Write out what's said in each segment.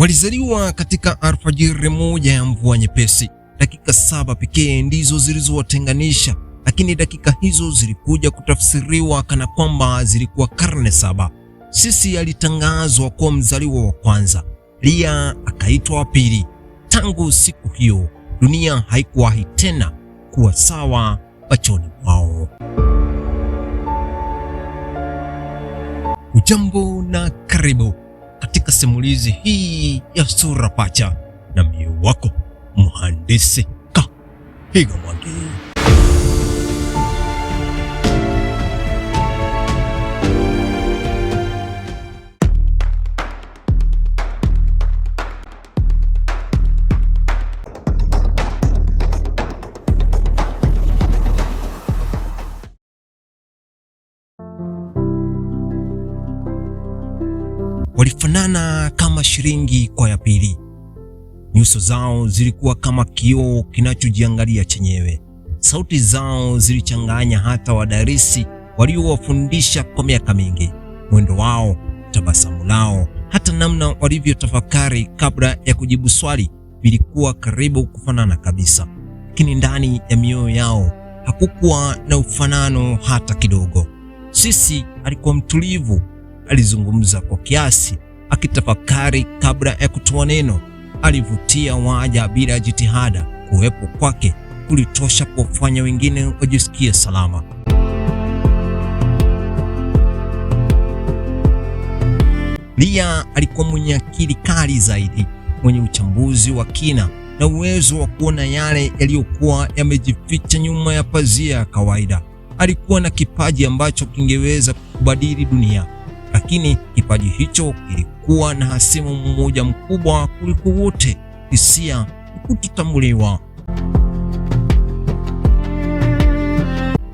Walizaliwa katika alfajiri moja ya mvua nyepesi. Dakika 7 pekee ndizo zilizowatenganisha, lakini dakika hizo zilikuja kutafsiriwa kana kwamba zilikuwa karne 7. Sisi alitangazwa kuwa mzaliwa wa kwanza, Lia akaitwa wa pili. Tangu siku hiyo dunia haikuwahi tena kuwa sawa machoni mwao. Ujambo na karibu katika simulizi hii ya Sura Pacha na mimi wako Mhandisi Kahiga Mwangi. Walifanana kama shilingi kwa ya pili. Nyuso zao zilikuwa kama kioo kinachojiangalia chenyewe. Sauti zao zilichanganya hata wadarisi waliowafundisha kwa miaka mingi. Mwendo wao, tabasamu lao, hata namna walivyotafakari kabla ya kujibu swali vilikuwa karibu kufanana kabisa. Lakini ndani ya mioyo yao hakukuwa na ufanano hata kidogo. Sisi alikuwa mtulivu. Alizungumza kwa kiasi, akitafakari kabla ya kutoa neno. Alivutia waja bila jitihada. Kuwepo kwake kulitosha kuwafanya wengine wajisikie salama. Lia alikuwa mwenye akili kali zaidi, mwenye uchambuzi wa kina na uwezo wa kuona yale yaliyokuwa yamejificha nyuma ya pazia ya kawaida. Alikuwa na kipaji ambacho kingeweza kubadili dunia. Lakini kipaji hicho kilikuwa na hasimu mmoja mkubwa kuliko wote: hisia ya kutotambuliwa.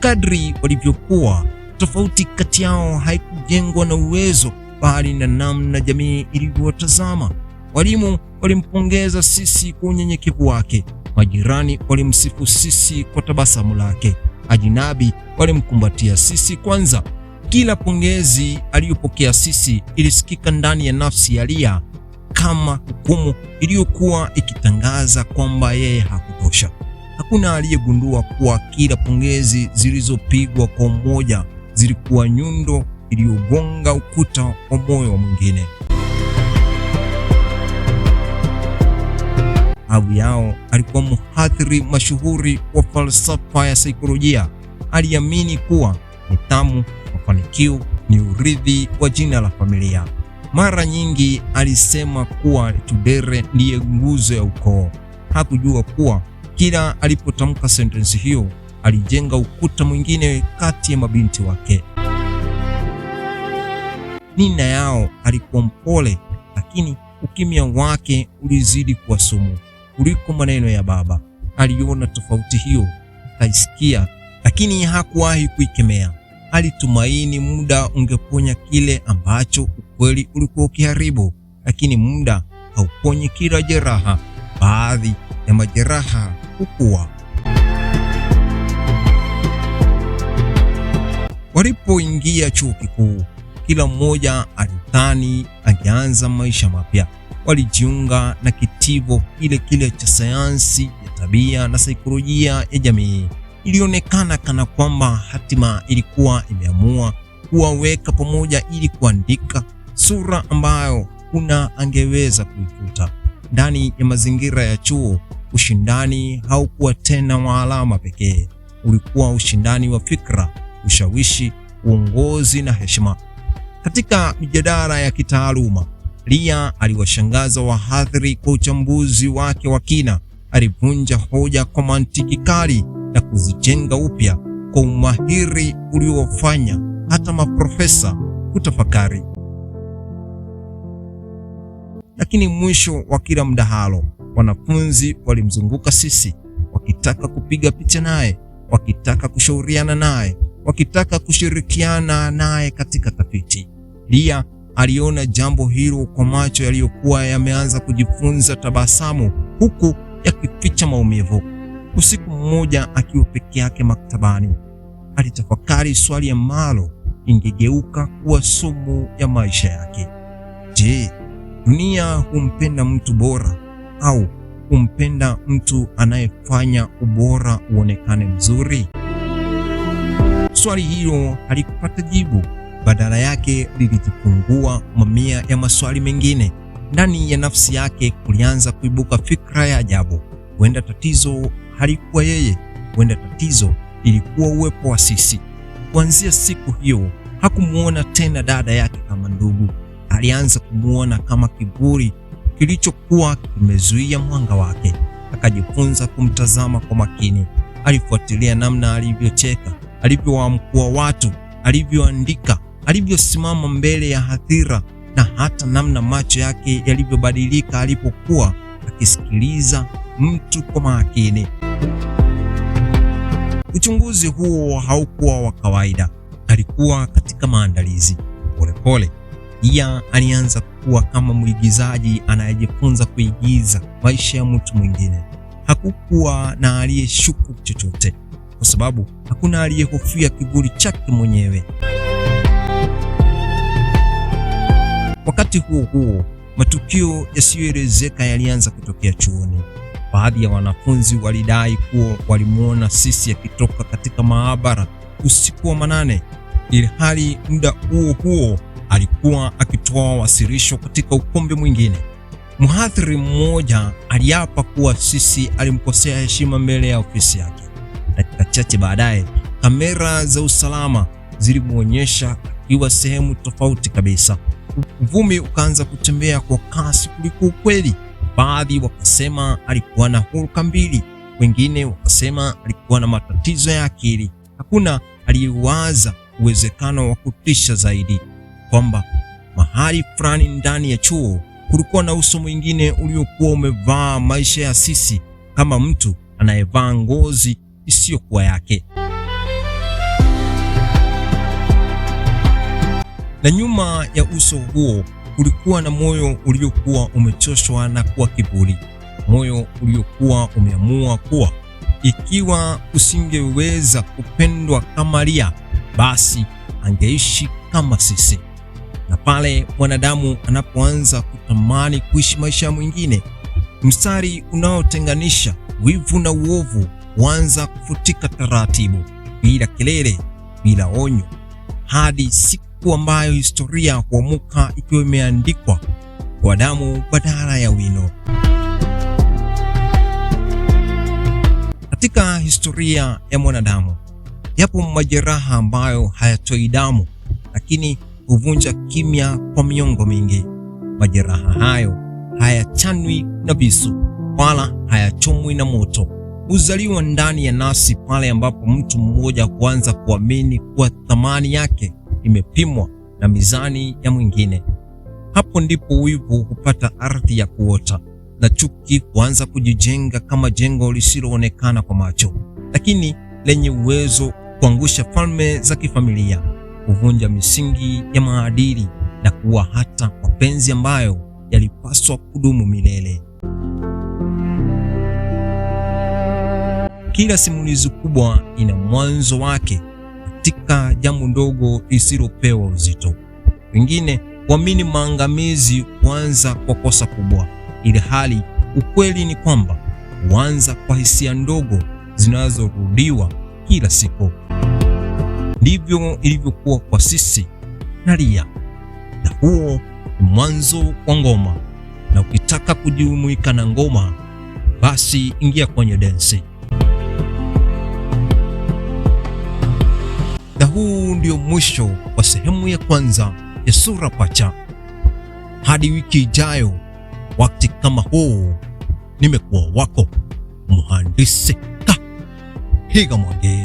Kadri walivyokuwa, tofauti kati yao haikujengwa na uwezo, bali na namna jamii ilivyowatazama. Walimu walimpongeza Sisi kwa unyenyekevu wake, majirani walimsifu Sisi kwa tabasamu lake, ajinabi walimkumbatia Sisi kwanza. Kila pongezi aliyopokea Sisi ilisikika ndani ya nafsi ya Lia kama hukumu iliyokuwa ikitangaza kwamba yeye hakutosha. Hakuna aliyegundua kuwa kila pongezi zilizopigwa kwa umoja zilikuwa nyundo iliyogonga ukuta wa moyo wa mwingine. Babu yao alikuwa mhadhiri mashuhuri wa falsafa ya saikolojia. Aliamini kuwa nidhamu, mafanikio ni urithi wa jina la familia. Mara nyingi alisema kuwa Tudere ndiye nguzo ya ukoo. Hakujua kuwa kila alipotamka sentensi hiyo alijenga ukuta mwingine kati ya mabinti wake. Nina yao alikuwa mpole, lakini ukimya wake ulizidi kuwa sumu kuliko maneno ya baba. Aliona tofauti hiyo, akaisikia, lakini hakuwahi kuikemea. Alitumaini muda ungeponya kile ambacho ukweli ulikuwa ukiharibu, lakini muda hauponyi kila jeraha. Baadhi ya majeraha hukua. Walipoingia chuo kikuu, kila mmoja alidhani angeanza maisha mapya. Walijiunga na kitivo kile cha sayansi ya tabia na saikolojia ya jamii. Ilionekana kana kwamba hatima ilikuwa imeamua kuwaweka pamoja ili kuandika sura ambayo kuna angeweza kuifuta. Ndani ya mazingira ya chuo, ushindani haukuwa tena wa alama pekee. Ulikuwa ushindani wa fikra, ushawishi, uongozi na heshima. Katika mijadala ya kitaaluma, Lia aliwashangaza wahadhiri kwa uchambuzi wake wa kina. Alivunja hoja kwa mantiki kali na kuzijenga upya kwa umahiri uliofanya hata maprofesa kutafakari. Lakini mwisho wa kila mdahalo, wanafunzi walimzunguka Sisi, wakitaka kupiga picha naye, wakitaka kushauriana naye, wakitaka kushirikiana naye katika tafiti. Lia aliona jambo hilo kwa macho yaliyokuwa yameanza kujifunza tabasamu huku yakificha maumivu. Usiku mmoja akiwa peke yake maktabani, alitafakari swali ambalo ingegeuka kuwa sumu ya maisha yake. Je, Dunia humpenda mtu bora au humpenda mtu anayefanya ubora uonekane mzuri? Swali hilo halikupata jibu. Badala yake lilijifungua mamia ya maswali mengine. Ndani ya nafsi yake kulianza kuibuka fikra ya ajabu. Huenda tatizo halikuwa yeye, huenda tatizo ilikuwa uwepo wa Sisi. Kuanzia siku hiyo hakumuona tena dada yake kama ndugu. Alianza kumuona kama kivuli kilichokuwa kimezuia mwanga wake. Akajifunza kumtazama kwa makini. Alifuatilia namna alivyocheka, alivyowaamkua watu, alivyoandika, alivyosimama mbele ya hadhira, na hata namna macho yake yalivyobadilika alipokuwa akisikiliza mtu kwa makini. Uchunguzi huo haukuwa wa kawaida. Alikuwa katika maandalizi. Polepole Dia alianza kuwa kama mwigizaji anayejifunza kuigiza maisha ya mtu mwingine. Hakukuwa na aliyeshuku chochote, kwa sababu hakuna aliyehofia kivuli chake mwenyewe. Wakati huo huo, matukio yasiyoelezeka yalianza kutokea chuoni. Baadhi ya wanafunzi walidai kuwa walimuona Sisi akitoka katika maabara usiku wa manane, ilhali muda huo huo alikuwa akitoa wasilisho katika ukumbi mwingine. Mhadhiri mmoja aliapa kuwa Sisi alimkosea heshima mbele ya ofisi yake. Dakika chache baadaye, kamera za usalama zilimuonyesha akiwa sehemu tofauti kabisa. Uvumi ukaanza kutembea kwa kasi kuliko ukweli. Baadhi wakasema alikuwa na hulka mbili, wengine wakasema alikuwa na matatizo ya akili. Hakuna aliyewaza uwezekano wa kutisha zaidi, kwamba mahali fulani ndani ya chuo kulikuwa na uso mwingine uliokuwa umevaa maisha ya Sisi, kama mtu anayevaa ngozi isiyokuwa yake. Na nyuma ya uso huo kulikuwa na moyo uliokuwa umechoshwa na kuwa kivuli, moyo uliokuwa umeamua kuwa ikiwa usingeweza kupendwa kama Lia, basi angeishi kama Sisi. Na pale mwanadamu anapoanza kutamani kuishi maisha ya mwingine, mstari unaotenganisha wivu na uovu huanza kufutika taratibu, bila kelele, bila onyo, hadi siku ambayo historia huamuka ikiwa imeandikwa kwa damu badala ya wino. Katika historia ya mwanadamu yapo majeraha ambayo hayatoi damu, lakini huvunja kimya kwa miongo mingi. Majeraha hayo hayachanwi na visu wala hayachomwi na moto. Huzaliwa ndani ya nafsi pale ambapo mtu mmoja huanza kuamini kuwa thamani yake imepimwa na mizani ya mwingine. Hapo ndipo wivu hupata ardhi ya kuota, na chuki huanza kujijenga kama jengo lisiloonekana kwa macho, lakini lenye uwezo kuangusha falme za kifamilia, kuvunja misingi ya maadili na kuwa hata mapenzi ambayo yalipaswa kudumu milele. Kila simulizi kubwa ina mwanzo wake katika jambo ndogo lisilopewa uzito. Wengine huamini maangamizi huanza kwa kosa kubwa, ili hali ukweli ni kwamba huanza kwa hisia ndogo zinazorudiwa kila siku. Ndivyo ilivyokuwa kwa Sisi na Lia, na huo ni mwanzo wa ngoma. Na ukitaka kujumuika na ngoma, basi ingia kwenye densi. Na huu ndio mwisho wa sehemu ya kwanza ya Sura Pacha. Hadi wiki ijayo, wakati kama huu, nimekuwa wako Mhandisi Ka Higa Mwangi.